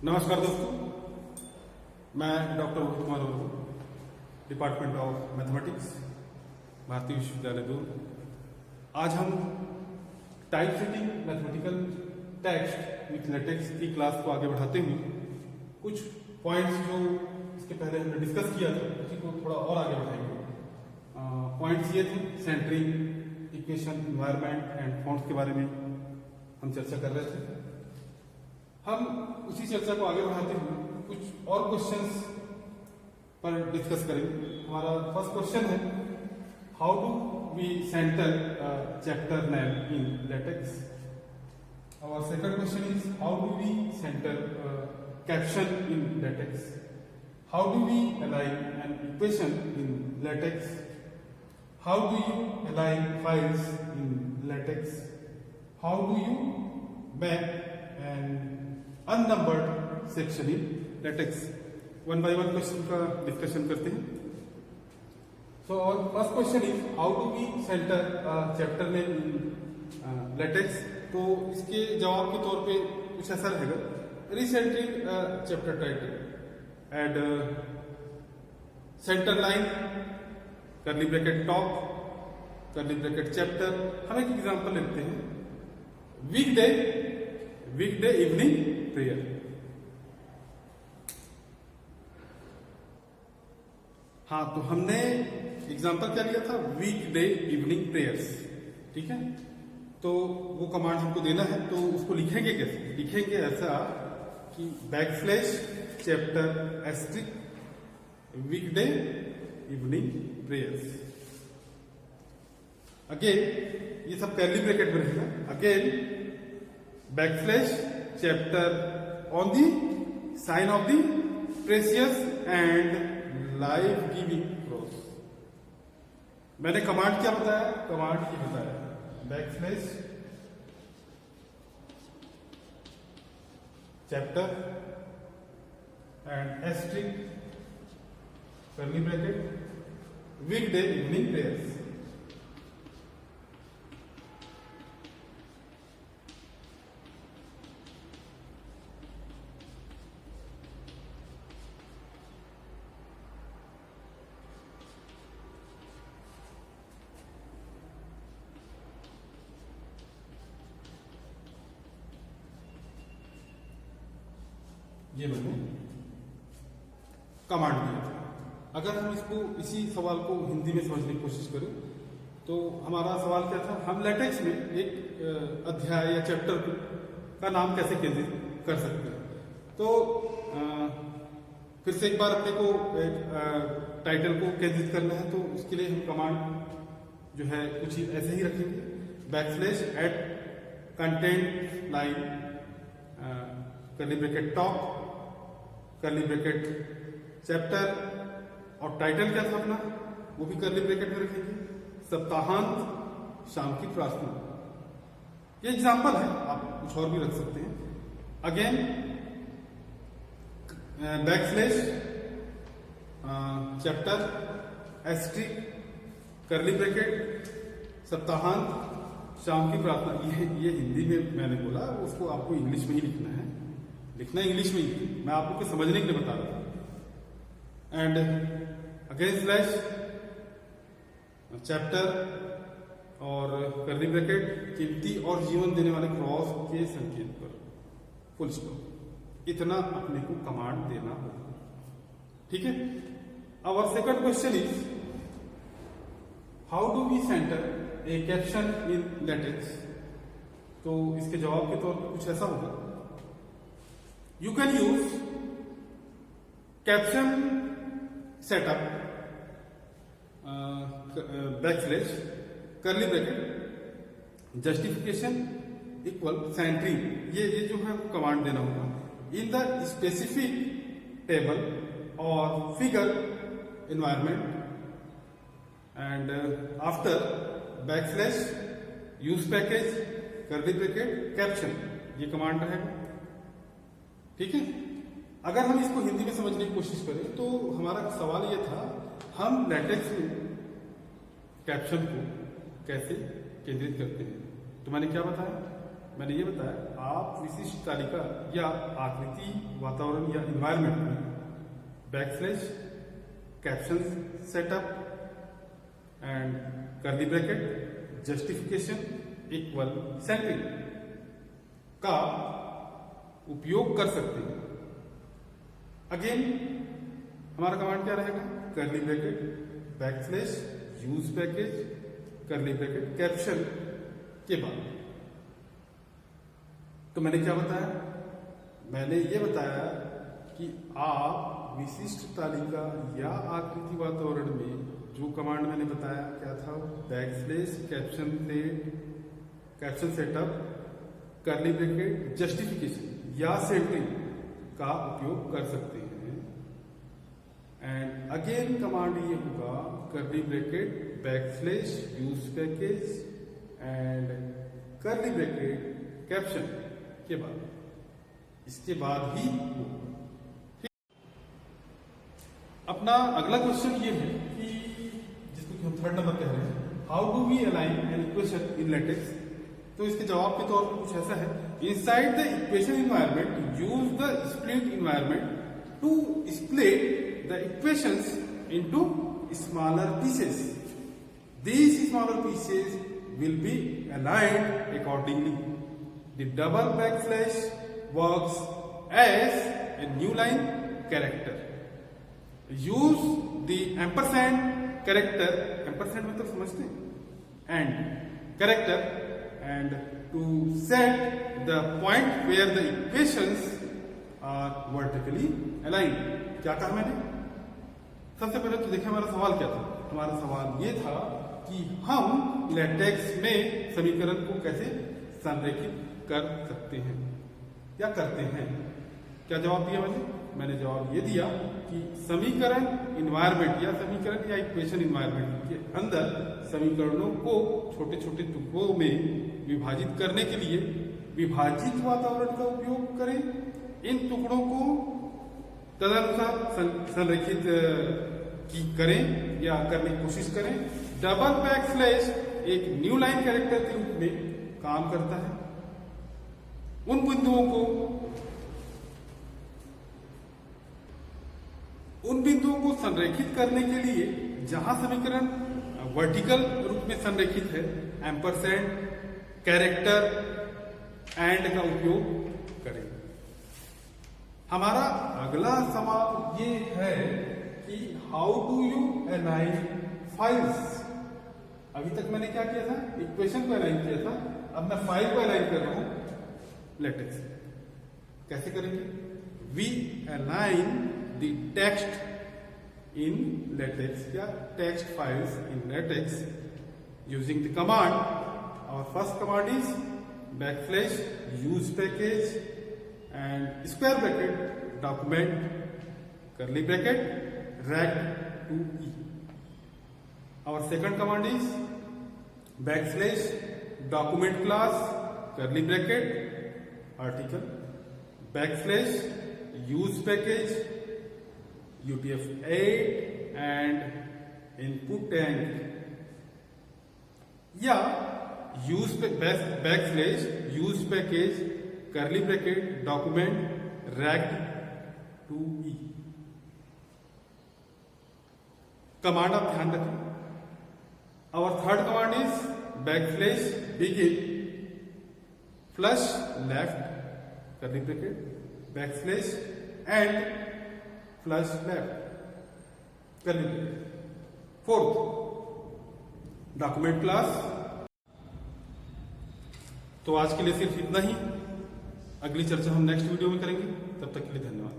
नमस्कार दोस्तों, मैं डॉक्टर उत्तम Kumar Verma, department of mathematics, भारतीय विश्वविद्यालय दूर। आज हम type setting mathematical text with latex की क्लास को आगे बढ़ाते हुए कुछ पॉइंट्स जो इसके पहले हमने डिस्कस किया था उसी को थोड़ा और आगे बढ़ाएंगे। पॉइंट्स ये थे, centering, equation, environment and fonts के बारे में हम चर्चा कर रहे थे। हम उसी चर्चा को आगे बढ़ाते हुए कुछ और क्वेश्चंस पर डिस्कस करेंगे। हमारा फर्स्ट क्वेश्चन है, how do we centre chapter name in LaTeX. और second question is, how do we centre caption in LaTeX. How do we align an equation in LaTeX. How do you align files in LaTeX. How do you map and unnumbered section in LaTeX. One by one question का discussion करते हैं। So और first question is, how do we centre chapter name in LaTeX. तो इसके जवाब के तौर पे कुछ ऐसा रहेगा, recentring chapter title add centre line curly bracket top curly bracket chapter. हम एक एग्जांपल लेते हैं, वीकडे इवनिंग प्रेयर। हाँ, तो हमने एग्जांपल क्या लिया था, वीकडे इवनिंग प्रेयर्स। ठीक है, तो वो कमांड हमको देना है, तो उसको लिखेंगे कैसे? लिखेंगे ऐसा कि backslash chapter asterisk weekday evening prayers. Again ये सब कर्ली ब्रैकेट में रहेगा। Again backslash chapter on the sign of the precious and life giving cross. मैंने कमांड क्या बताया? कमांड ये बताया, backslash chapter and asterisk curly bracket weekday evening prayers. ये मैंने कमांड दिया था। अगर हम इसको इसी सवाल को हिंदी में समझने की कोशिश करें तो हमारा सवाल क्या था, हम लेटेक्स में एक अध्याय या चैप्टर का नाम कैसे केंद्रित कर सकते हैं। तो फिर से एक बार अपने को एक टाइटल को केंद्रित करना है, तो उसके लिए हम कमांड जो है कुछ ऐसे ही रखेंगे, backslash at content line curly bracket top curly bracket chapter, और टाइटल क्या था अपना, वो भी कर्ली ब्रैकेट में रखेंगे, सप्ताहांत शाम की प्रार्थना। ये एग्जांपल है, आप कुछ और भी रख सकते हैं। Again backslash chapter asterisk curly bracket सप्ताहांत शाम की प्रार्थना। ये हिंदी में मैंने बोला, उसको आपको इंग्लिश में ही लिखना है। लिखना इंग्लिश में ही, मैं आपको समझने के लिए बता रहा था। एंड अगेन स्लैश चैप्टर और कर्ली ब्रैकेट कीमती और जीवन देने वाले क्रॉस के संकेत पर फुल स्टॉप। इतना अपने को कमांड देना होगा। ठीक है, our second question is, how do we centre a caption in LaTeX. तो इसके जवाब के तौर पर कुछ ऐसा होगा, you can use caption setup backslash curly bracket justification equal centering। ये जो है कमांड देना होगा, इन द स्पेसिफिक टेबल और figure environment and after backslash use package curly bracket caption। ये कमांड रहेगा। ठीक है, अगर हम इसको हिंदी में समझने की कोशिश करें तो हमारा सवाल यह था, हम लेटेक्स में कैप्शन को कैसे केंद्रित करते हैं। तो मैंने क्या बताया, मैंने ये बताया आप विशिष्ट तालिका या आकृति वातावरण या इन्वायरमेंट में backslash caption setup end curly bracket justification equal centering का उपयोग कर सकते हैं। अगेन हमारा कमांड क्या रहेगा? Curly bracket backslash use package curly bracket caption के बाद। तो मैंने क्या बताया? मैंने ये बताया कि आप विशिष्ट तालिका या आकृति वातावरण में जो कमांड मैंने बताया क्या था? Backslash caption setup curly bracket justification या सेंटरिंग का उपयोग कर सकते हैं। एंड अगेन कमांड ये होगा curly bracket backslash use package and curly bracket caption के बाद, इसके बाद ही अपना अगला क्वेश्चन ये है कि जिसको कि हम थर्ड नंबर कह रहे हैं, how do we align an equation in LaTeX. तो इसके जवाब के तौर पर कुछ ऐसा है, inside the equation environment use the split environment to split the equations into smaller pieces. These smaller pieces will be aligned accordingly. The double backslash works as a new line character. Use the ampersand character, ampersand मतलब समझते हैं, and character, and to set the point where the equations are vertically aligned. क्या कहा मैंने? सबसे पहले तो देखिए हमारा सवाल क्या था। हमारा सवाल ये था कि हम लेटेक्स में समीकरण को कैसे संरेखित कर सकते हैं या करते हैं। क्या जवाब दिया मैंने जवाब ये दिया कि समीकरण इन्वायरमेंट या समीकरण या इक्वेशन इन्वायरमेंट के अंदर समीकरणों को छोटे छोटे टुकड़ों में विभाजित करने के लिए विभाजित वातावरण का उपयोग करें। इन टुकड़ों को तदनुसार संरेखित करें या करने की कोशिश करें। डबल बैकस्लैश एक न्यू लाइन कैरेक्टर के रूप में काम करता है। उन बिंदुओं को संरेखित करने के लिए जहां समीकरण वर्टिकल रूप में संरेखित है, एम्परसैंड कैरेक्टर एंड का उपयोग करें। हमारा अगला सवाल ये है कि how do you align files. अभी तक मैंने क्या किया था? इक्वेशन को अलाइन किया था। अब मैं फाइल को अलाइन कर रहा हूं लेटेक्स। कैसे करेंगे? We align the text in LaTeX या text files in LaTeX using the command. Our first command is backslash use package and square bracket document curly bracket rect to e. Our second command is backslash document class curly bracket article backslash use package UTF-8 and input tank या use backslash use package curly bracket document rect to e। Command आप ध्यान रखें। Our third command is backslash begin flush left curly bracket backslash end flush left curly bracket. Fourth document class. तो आज के लिए सिर्फ इतना ही। अगली चर्चा हम नेक्स्ट वीडियो में करेंगे। तब तक के लिए धन्यवाद।